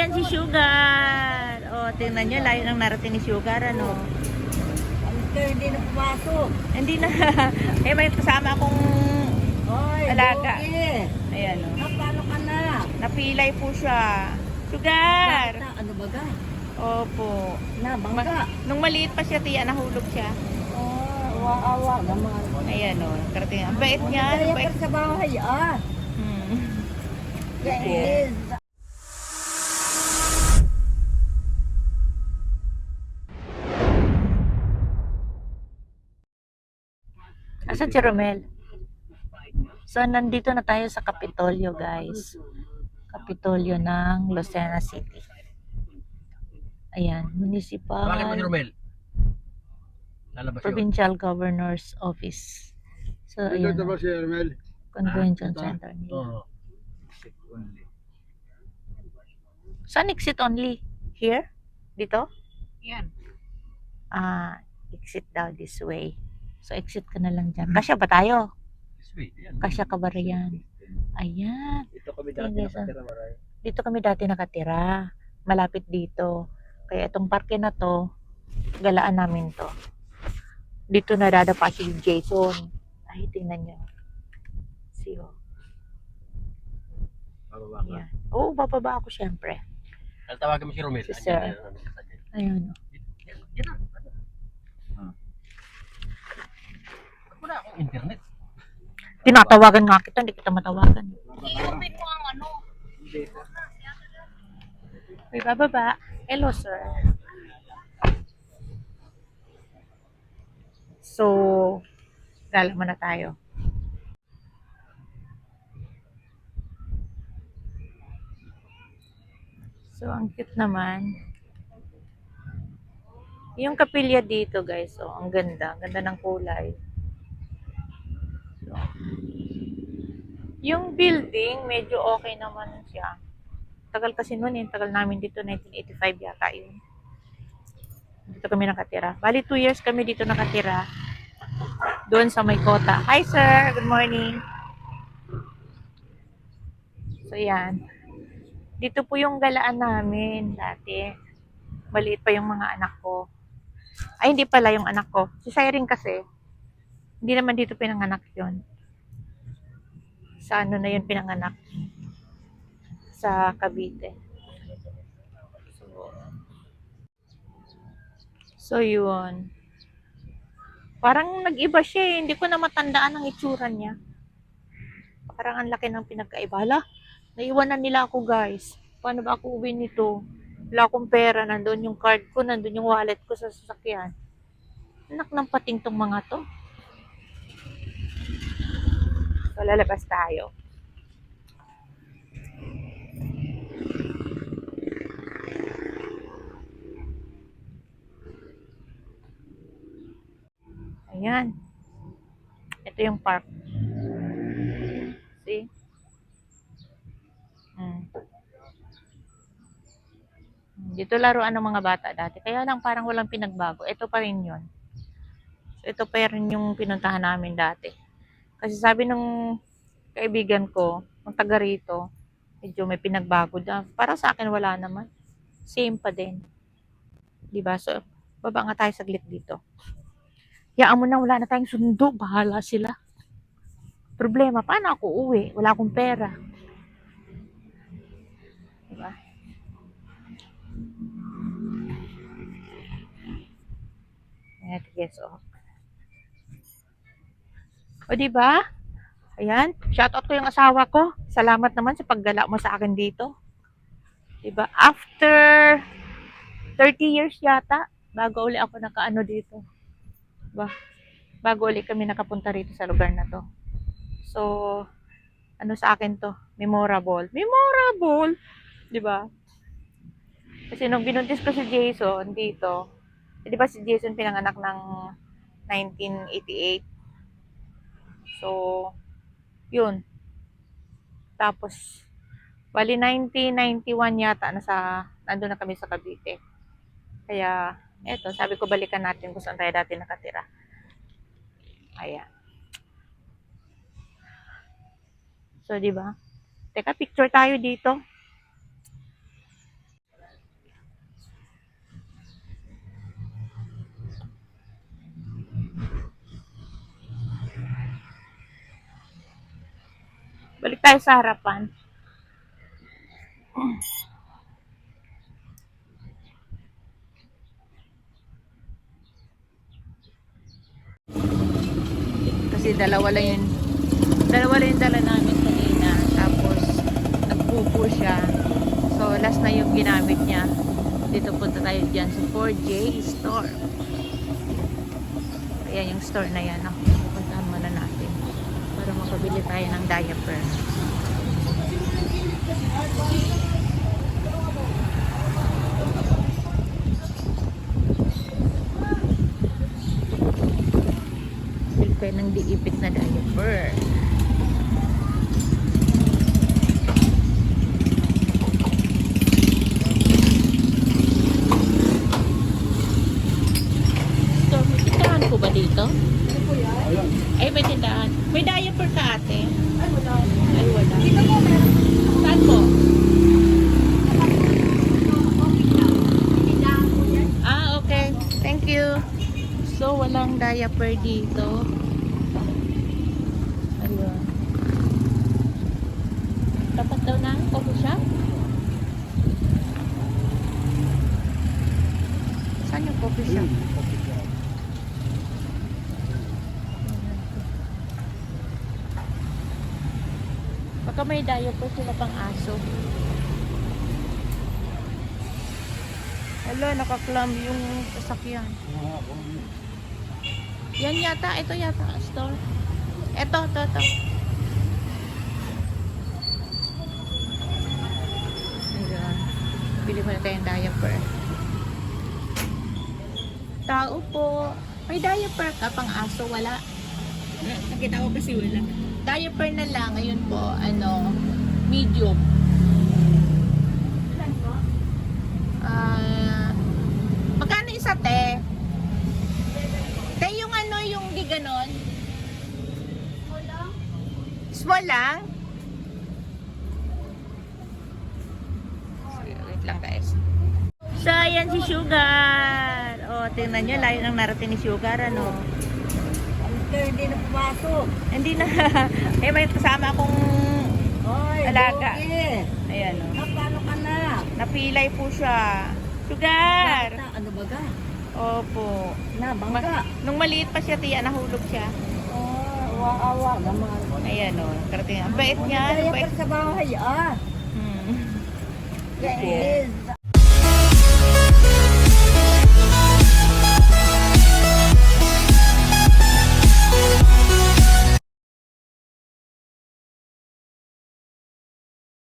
Ayan si Sugar. Oh, tingnan nyo, layo nang narating ni Sugar, ano. Hindi na pumasok. Hindi na. Eh, may kasama akong Oy, alaga. Bogi. Ayan, oh. Paano ka na? Napilay po siya. Sugar! Bata, ano baga? Opo. Na, bangga. Nung maliit pa siya, tiya, nahulog siya. Oh, awa naman. Ayan, oh. Karating. Ang bait niya. Ang Kaya bait. sa bahay, ah. Hmm. Yes. Asan si Romel? So, nandito na tayo sa Kapitolyo, guys. Kapitolyo ng Lucena City. Ayan, Municipal Bakit mo si Romel? Lalabas yun. Provincial Governor's Office. So, ayan, Dito ba si Ermel? Convention Center nila. Oo. Saan exit only? Here? Dito? Yan. Ah, exit daw this way. So, exit ka na lang dyan. Kasya ba tayo? Sweet. Yan. Kasya ka ba riyan? Ayan. Dito kami dati dati nakatira, nakatira. Dito kami dati nakatira. Malapit dito. Kaya itong parke na to, galaan namin to. Dito na dadapa si Jason. Ay, tingnan nyo. See, oh. Bababa ka. Ayan. Oo, bababa ako syempre. Tawagan mo si Romel. Si Sir. Ayun, oh. Yan na. Wala akong internet. Tinatawagan nga kita, hindi kita matawagan. I-open mo ang ano. May bababa. Hello, sir. So, galaman na tayo. So, ang cute naman. Yung kapilya dito, guys. Oh, ang ganda. Ang ganda ng kulay. So, yung building, medyo okay naman siya. Tagal kasi noon eh. Tagal namin dito, 1985 yata yun. Dito kami nakatira. Bali, 2 years kami dito nakatira. Doon sa may kota. Hi, sir. Good morning. So, yan. Dito po yung galaan namin dati. Maliit pa yung mga anak ko. Ay, hindi pala yung anak ko. Si Siren kasi, hindi naman dito pinanganak yon. Sa ano na yun pinanganak? Sa Cavite. So, yun. Parang nag-iba siya eh. Hindi ko na matandaan ang itsura niya. Parang ang laki ng pinagkaiba. Hala, naiwanan nila ako, guys. Paano ba ako uwi nito? Wala akong pera. Nandun yung card ko. Nandun yung wallet ko sa sasakyan. Anak ng pating tong mga to. So, lalabas tayo. Ayan. Ito yung park. See? Dito laruan ng mga bata dati. Kaya lang parang walang pinagbago. Ito pa rin yun. So, ito pa rin yung pinuntahan namin dati. Kasi sabi nung kaibigan ko, ng taga rito, medyo may pinagbago na. Para sa akin wala naman. Same pa din. Diba? So, baba nga tayo saglit dito. Yaan mo na, wala na tayong sundo. Bahala sila. Problema, paano ako uwi? Wala akong pera. Diba? Ayan, guess off. O, diba? Ayan, shoutout ko yung asawa ko. Salamat naman sa paggala mo sa akin dito. Diba? After 30 years yata, bago uli ako nakaano dito. Diba? Bago uli kami nakapunta rito sa lugar na to. So, ano sa akin to? Memorable. Memorable! Diba? Kasi nung binuntis ko si Jason dito, di ba si Jason pinanganak ng 1988? So, yun. Tapos, bali 1991 yata, nandun na kami sa Cavite. Kaya, eto, sabi ko balikan natin kung saan tayo dati nakatira. Ayan. So, di ba? Teka, picture tayo dito. Balik tayo sa harapan. Kasi dalawa lang yung dala namin kanina. Tapos, nagpupo siya. So, last na yung ginamit niya. Dito punta tayo dyan sa 4J store. Ayan yung store na yan. No? Puntahan muna natin. Para makabili tayo ng diaper. Bili tayo ng diipit na diaper. Store, may tindahan po ba dito? Ay, may tindahan. May diaper ka ate? Ay, wala. Dito po, meron. Saan po? Tindahan po yan. Ah, okay. Thank you. So, walang diaper dito. Ayun. Tapat daw na coffee shop? Saan yung coffee shop? Baka may diaper sila pang aso. Hala, nakaklam yung sasakyan. Yan yata, ito yata ang store. Ito. Ayan. Bili mo na tayong diaper. Tao po. May diaper ka pang aso? Wala. Nakita ko kasi wala. Diaper na lang. Ngayon po, medium. Magkano isa, te? Te, yung yung di ganon? Small lang? Wait lang guys. So, ayan si Sugar. O, tingnan nyo, layo nang narating ni Sugar, ano? Kaya hindi na pumasok. Hindi na. Eh, may kasama akong Oy, alaga. Bogi. Ayan, o. Paano ka na? Napilay po siya. Sugar! Ano ba ga? Opo. Bangka. Nung maliit pa siya, tiya, nahulog siya. Awa naman. Ayan, o. Karating. Ang bait niya. Kaya Ang bait. pa sa bahay, Hmm. Kaya is.